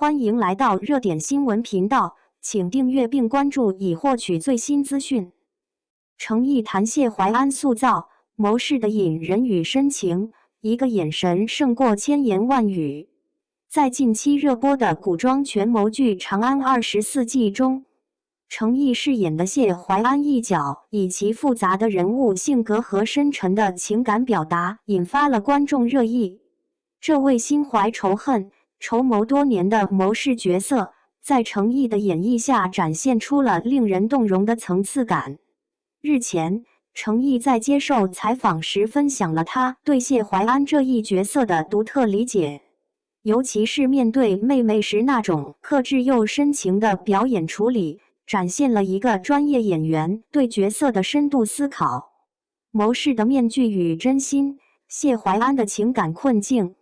欢迎来到热点新闻频道，请订阅并关注以获取最新资讯。诚意谈谢怀安塑造，谋士的隐人与深情，一个眼神胜过千言万语。在近期热播的古装权谋剧《长安24计》中，诚意饰演的谢怀安一角，以其复杂的人物性格和深沉的情感表达，引发了观众热议。这位心怀仇恨、筹谋多年的谋士角色，在诚意的演绎下展现出了令人动容的层次感。日前，诚意在接受采访时分享了他对谢怀安这一角色的独特理解，尤其是面对妹妹时那种克制又深情的表演处理，展现了一个专业演员对角色的深度思考。谋士的面具与真心，谢怀安的情感困境。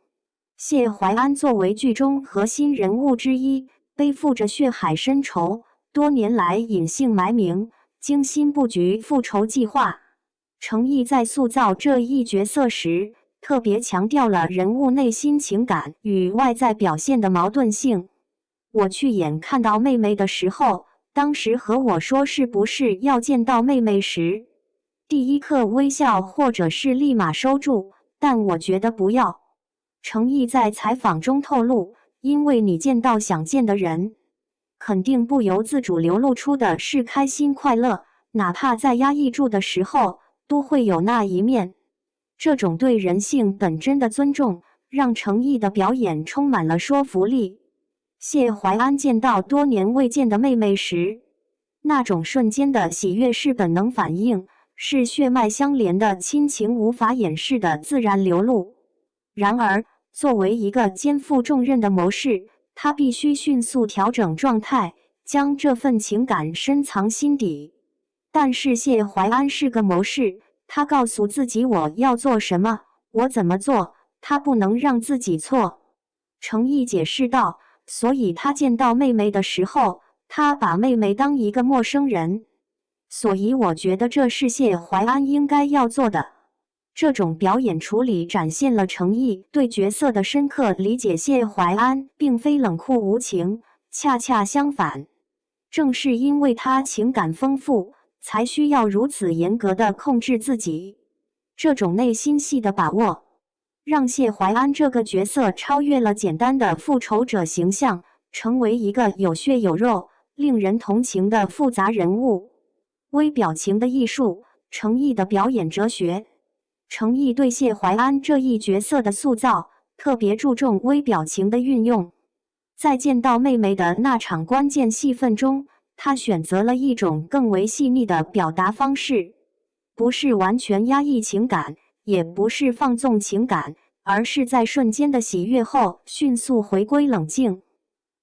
谢怀安作为剧中核心人物之一，背负着血海深仇，多年来隐姓埋名，精心布局复仇计划。诚意在塑造这一角色时，特别强调了人物内心情感与外在表现的矛盾性。我去演看到妹妹的时候，当时和我说是不是要见到妹妹时，第一刻微笑或者是立马收住，但我觉得不要。诚意在采访中透露，因为你见到想见的人，肯定不由自主流露出的是开心快乐，哪怕在压抑住的时候，都会有那一面。这种对人性本真的尊重，让诚意的表演充满了说服力。谢怀安见到多年未见的妹妹时，那种瞬间的喜悦是本能反应，是血脉相连的亲情无法掩饰的自然流露。然而，作为一个肩负重任的谋士，他必须迅速调整状态，将这份情感深藏心底。但是谢怀安是个谋士，他告诉自己我要做什么，我怎么做，他不能让自己错。诚意解释道，所以他见到妹妹的时候，他把妹妹当一个陌生人。所以我觉得这是谢怀安应该要做的。这种表演处理展现了诚意对角色的深刻理解。谢怀安并非冷酷无情，恰恰相反，正是因为他情感丰富，才需要如此严格地控制自己。这种内心戏的把握，让谢怀安这个角色超越了简单的复仇者形象，成为一个有血有肉、令人同情的复杂人物。微表情的艺术，诚意的表演哲学。诚意对谢怀安这一角色的塑造，特别注重微表情的运用。在见到妹妹的那场关键戏份中，他选择了一种更为细腻的表达方式，不是完全压抑情感，也不是放纵情感，而是在瞬间的喜悦后迅速回归冷静。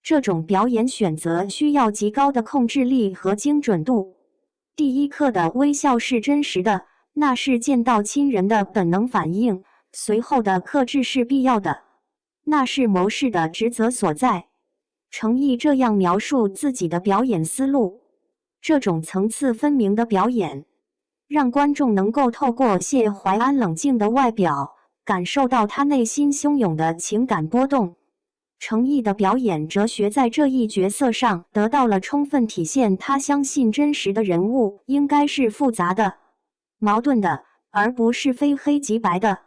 这种表演选择需要极高的控制力和精准度。第一刻的微笑是真实的，那是见到亲人的本能反应，随后的克制是必要的，那是谋士的职责所在。诚意这样描述自己的表演思路，这种层次分明的表演，让观众能够透过谢怀安冷静的外表，感受到他内心汹涌的情感波动。诚意的表演哲学在这一角色上得到了充分体现，他相信真实的人物应该是复杂的、矛盾的，而不是非黑即白的。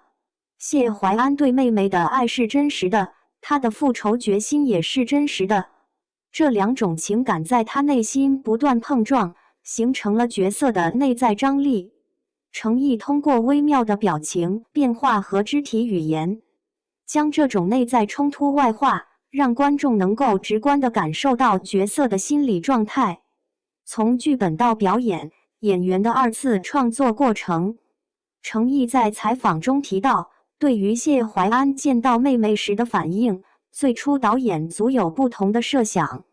谢怀安对妹妹的爱是真实的，他的复仇决心也是真实的。这两种情感在他内心不断碰撞，形成了角色的内在张力。诚意通过微妙的表情变化和肢体语言，将这种内在冲突外化，让观众能够直观地感受到角色的心理状态。从剧本到表演，演员的二次创作过程。诚意在采访中提到，对于谢怀安见到妹妹时的反应，最初导演组有不同的设想，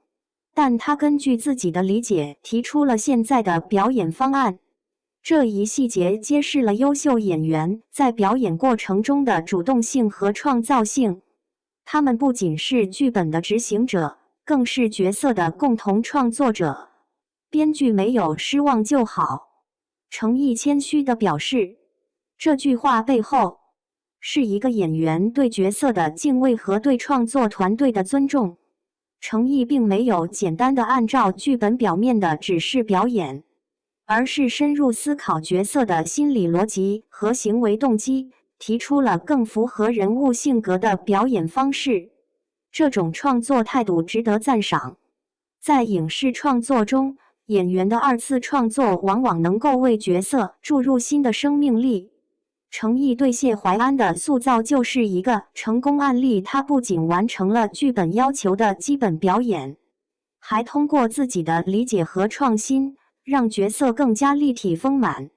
但他根据自己的理解提出了现在的表演方案。这一细节揭示了优秀演员在表演过程中的主动性和创造性。他们不仅是剧本的执行者，更是角色的共同创作者。编剧没有失望就好。诚意谦虚地表示，这句话背后是一个演员对角色的敬畏和对创作团队的尊重。程毅并没有简单的按照剧本表面的指示表演，而是深入思考角色的心理逻辑和行为动机，提出了更符合人物性格的表演方式。这种创作态度值得赞赏。在影视创作中，演员的二次创作往往能够为角色注入新的生命力。程毅对谢怀安的塑造就是一个成功案例，他不仅完成了剧本要求的基本表演，还通过自己的理解和创新，让角色更加立体丰满。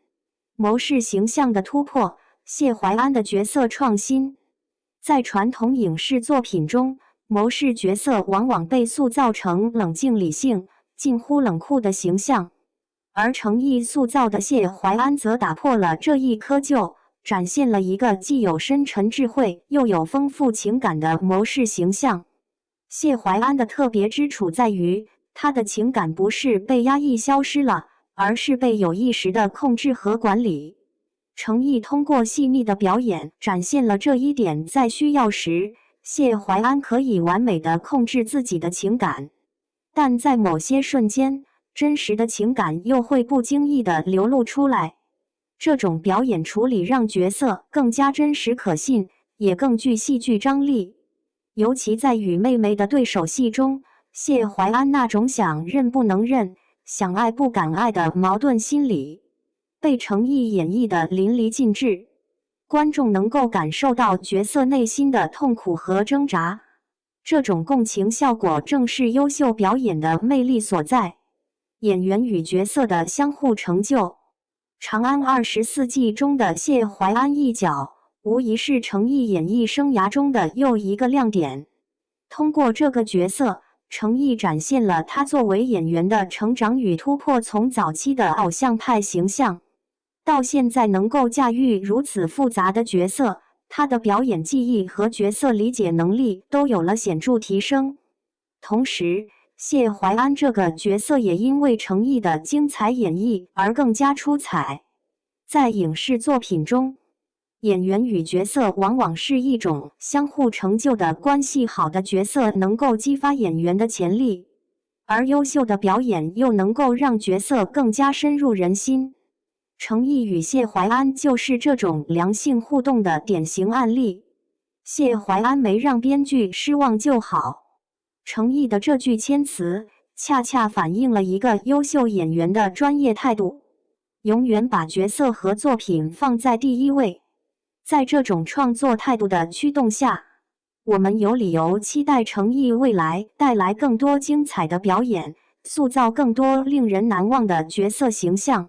谋士形象的突破，谢怀安的角色创新。在传统影视作品中，谋士角色往往被塑造成冷静理性、近乎冷酷的形象，而程毅塑造的谢怀安则打破了这一窠臼，展现了一个既有深沉智慧又有丰富情感的谋士形象。谢怀安的特别之处在于，他的情感不是被压抑消失了，而是被有意识地控制和管理。程毅通过细腻的表演展现了这一点，在需要时，谢怀安可以完美地控制自己的情感，但在某些瞬间，真实的情感又会不经意地流露出来。这种表演处理让角色更加真实可信，也更具戏剧张力。尤其在与妹妹的对手戏中，谢怀安那种想认不能认、想爱不敢爱的矛盾心理，被程毅演绎得淋漓尽致。观众能够感受到角色内心的痛苦和挣扎，这种共情效果正是优秀表演的魅力所在。演员与角色的相互成就，《长安24记》中的谢怀安一角，无疑是程毅演艺生涯中的又一个亮点。通过这个角色，程毅展现了他作为演员的成长与突破，从早期的偶像派形象，到现在能够驾驭如此复杂的角色，他的表演技艺和角色理解能力都有了显著提升。同时，谢怀安这个角色也因为程毅的精彩演绎而更加出彩。在影视作品中，演员与角色往往是一种相互成就的关系，好的角色能够激发演员的潜力，而优秀的表演又能够让角色更加深入人心。程毅与谢怀安就是这种良性互动的典型案例。谢怀安没让编剧失望就好，程毅的这句谦词恰恰反映了一个优秀演员的专业态度，永远把角色和作品放在第一位。在这种创作态度的驱动下，我们有理由期待程毅未来带来更多精彩的表演，塑造更多令人难忘的角色形象。